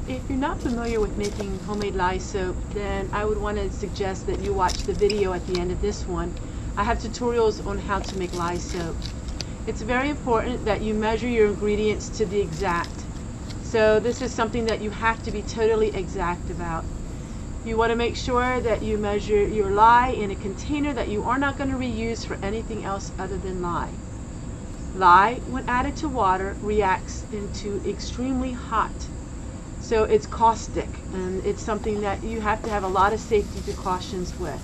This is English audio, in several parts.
If you're not familiar with making homemade lye soap, then I would want to suggest that you watch the video at the end of this one. I have tutorials on how to make lye soap. It's very important that you measure your ingredients to the exact. So this is something that you have to be totally exact about. You want to make sure that you measure your lye in a container that you are not going to reuse for anything else other than lye. Lye, when added to water, reacts into extremely hot. So it's caustic, and it's something that you have to have a lot of safety precautions with.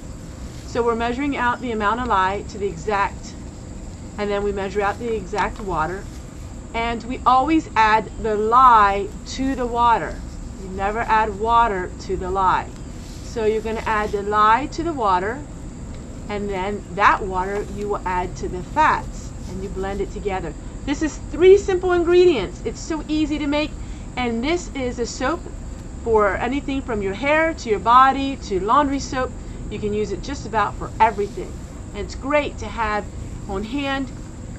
So we're measuring out the amount of lye to the exact, and then we measure out the exact water. And we always add the lye to the water. You never add water to the lye. So you're going to add the lye to the water, and then that water you will add to the fats, and you blend it together. This is 3 simple ingredients. It's so easy to make, and this is a soap for anything from your hair to your body to laundry soap. You can use it just about for everything. And it's great to have on hand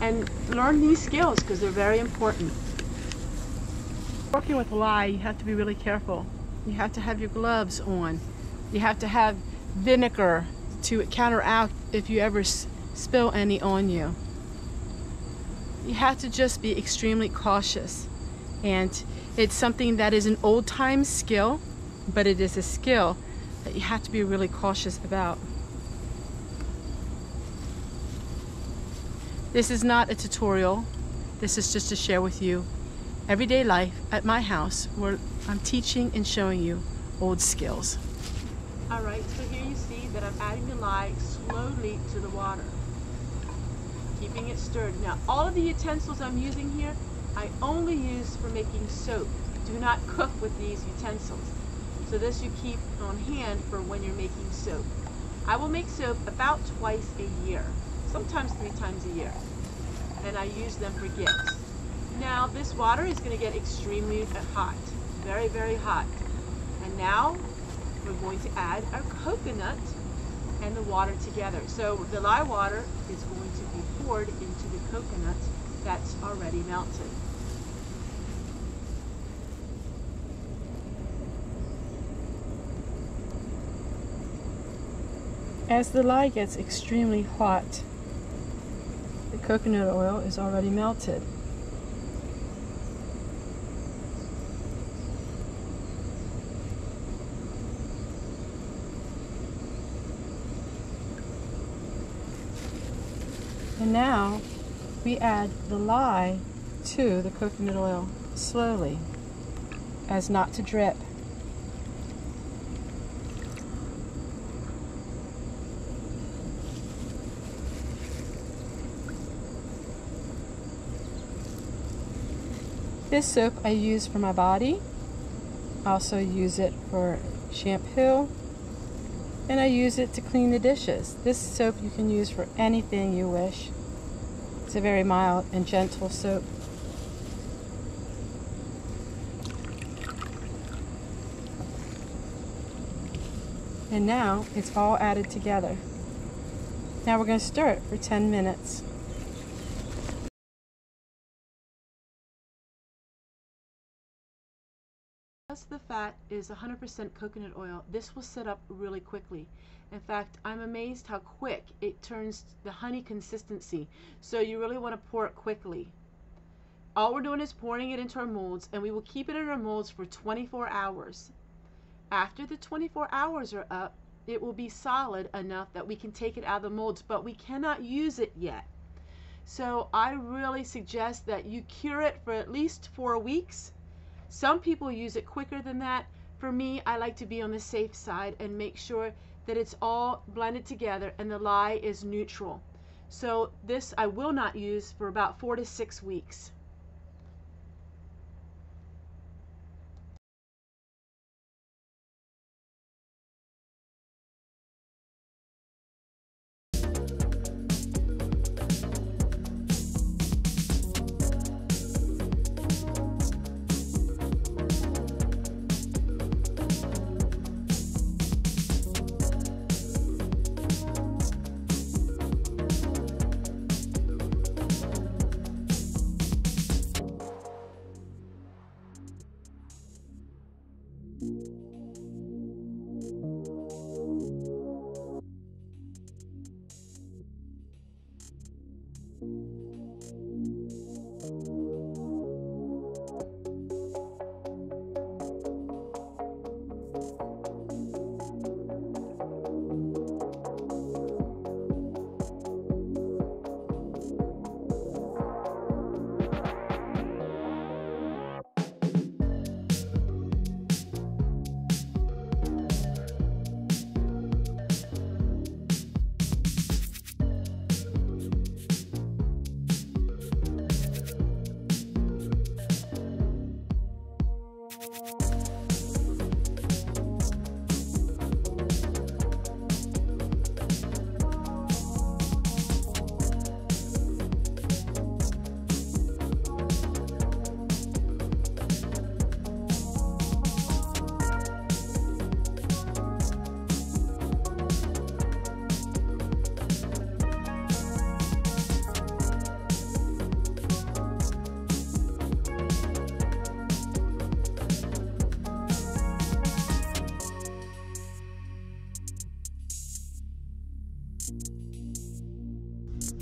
and learn these skills because they're very important. Working with lye, you have to be really careful. You have to have your gloves on. You have to have vinegar to counteract if you ever spill any on you. You have to just be extremely cautious. And it's something that is an old-time skill, but it is a skill that you have to be really cautious about. This is not a tutorial. This is just to share with you everyday life at my house where I'm teaching and showing you old skills. Alright, so here you see that I'm adding the lye slowly to the water, keeping it stirred. Now, all of the utensils I'm using here, I only use for making soap. Do not cook with these utensils. So this you keep on hand for when you're making soap. I will make soap about twice a year, sometimes 3 times a year, and I use them for gifts. Now this water is going to get extremely hot, very, very hot. And now we're going to add our coconut and the water together. So the lye water is going to be poured into the coconut that's already melted. As the lye gets extremely hot, the coconut oil is already melted. And now we add the lye to the coconut oil slowly, as not to drip. This soap I use for my body. I also use it for shampoo, and I use it to clean the dishes. This soap you can use for anything you wish. It's a very mild and gentle soap. And now it's all added together. Now we're going to stir it for 10 minutes. Because the fat is 100% coconut oil, this will set up really quickly. In fact, I'm amazed how quick it turns the honey consistency. So you really want to pour it quickly. All we're doing is pouring it into our molds, and we will keep it in our molds for 24 hours. After the 24 hours are up, it will be solid enough that we can take it out of the molds, but we cannot use it yet. So I really suggest that you cure it for at least 4 weeks. Some people use it quicker than that. For me, I like to be on the safe side and make sure that it's all blended together and the lye is neutral. So this I will not use for about 4 to 6 weeks.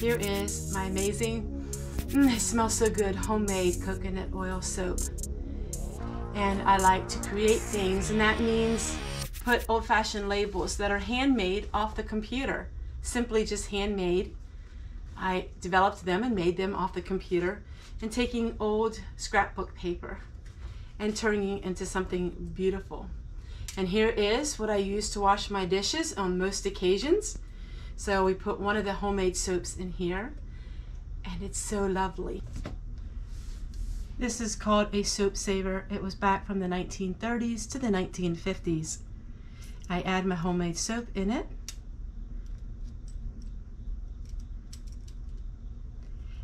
here is my amazing, it smells so good, homemade coconut oil soap. And I like to create things, and that means put old-fashioned labels that are handmade off the computer. Simply just handmade. I developed them and made them off the computer, and taking old scrapbook paper and turning it into something beautiful. And here is what I use to wash my dishes on most occasions. So we put one of the homemade soaps in here, and it's so lovely. This is called a soap saver. It was back from the 1930s to the 1950s. I add my homemade soap in it.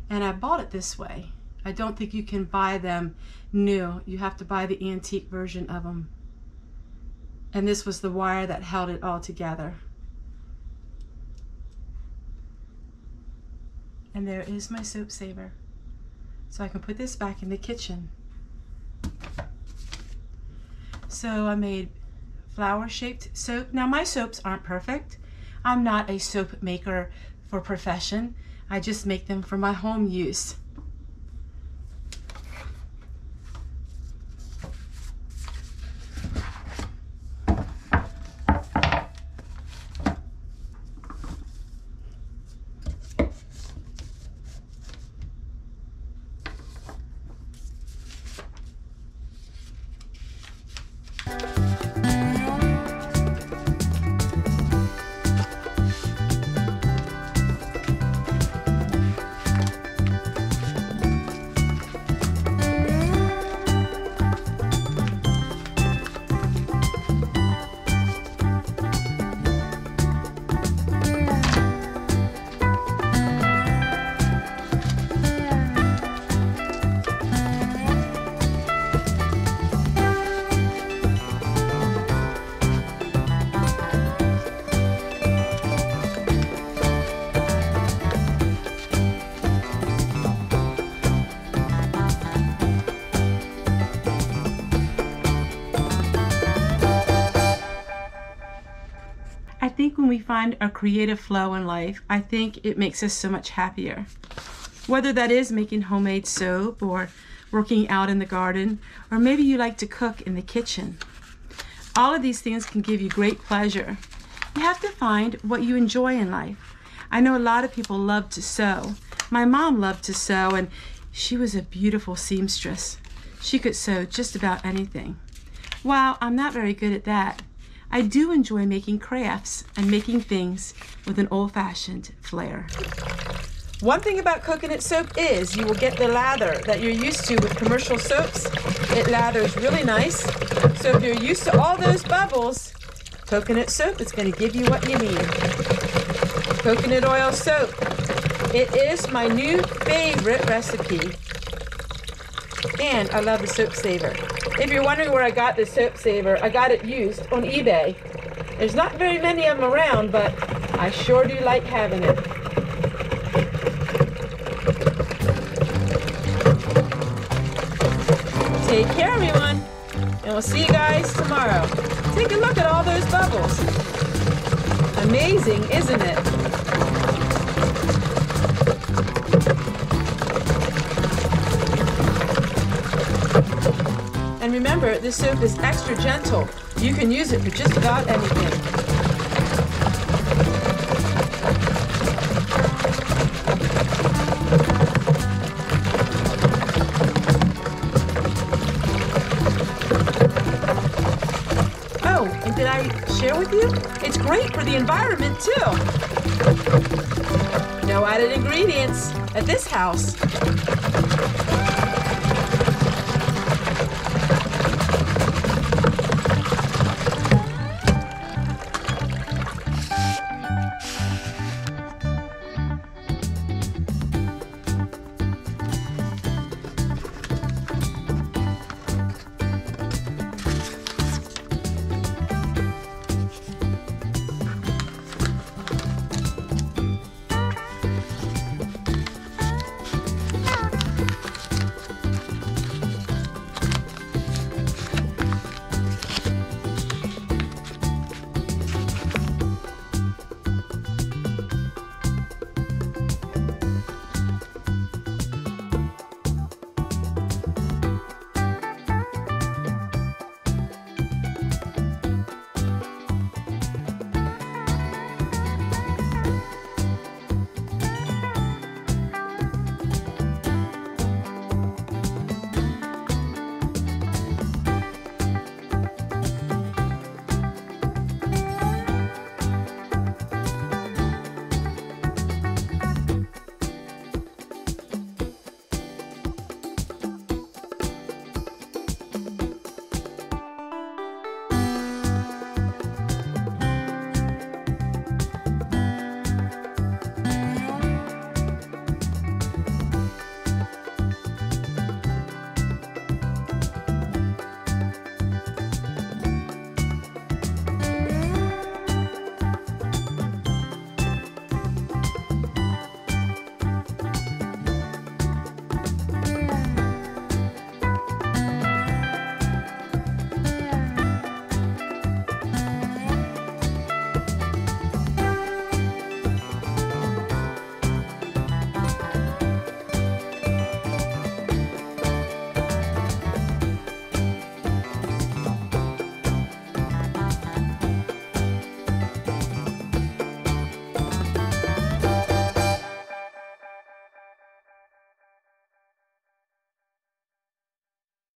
And I bought it this way. I don't think you can buy them new. You have to buy the antique version of them. And this was the wire that held it all together. And there is my soap saver. So I can put this back in the kitchen. So I made flower-shaped soap. Now my soaps aren't perfect. I'm not a soap maker for profession. I just make them for my home use. I think when we find a creative flow in life, I think it makes us so much happier. Whether that is making homemade soap or working out in the garden, or maybe you like to cook in the kitchen. All of these things can give you great pleasure. You have to find what you enjoy in life. I know a lot of people love to sew. My mom loved to sew, and she was a beautiful seamstress. She could sew just about anything. While I'm not very good at that, I do enjoy making crafts and making things with an old-fashioned flair. One thing about coconut soap is you will get the lather that you're used to with commercial soaps. It lathers really nice. So if you're used to all those bubbles, coconut soap is going to give you what you need. Coconut oil soap. It is my new favorite recipe. And I love the soap saver. If you're wondering where I got the soap saver, I got it used on eBay. There's not very many of them around, but I sure do like having it. Take care, everyone, and we'll see you guys tomorrow. Take a look at all those bubbles. Amazing, isn't it? And remember, this soap is extra gentle. You can use it for just about anything. Oh, and did I share with you? It's great for the environment, too. No added ingredients at this house.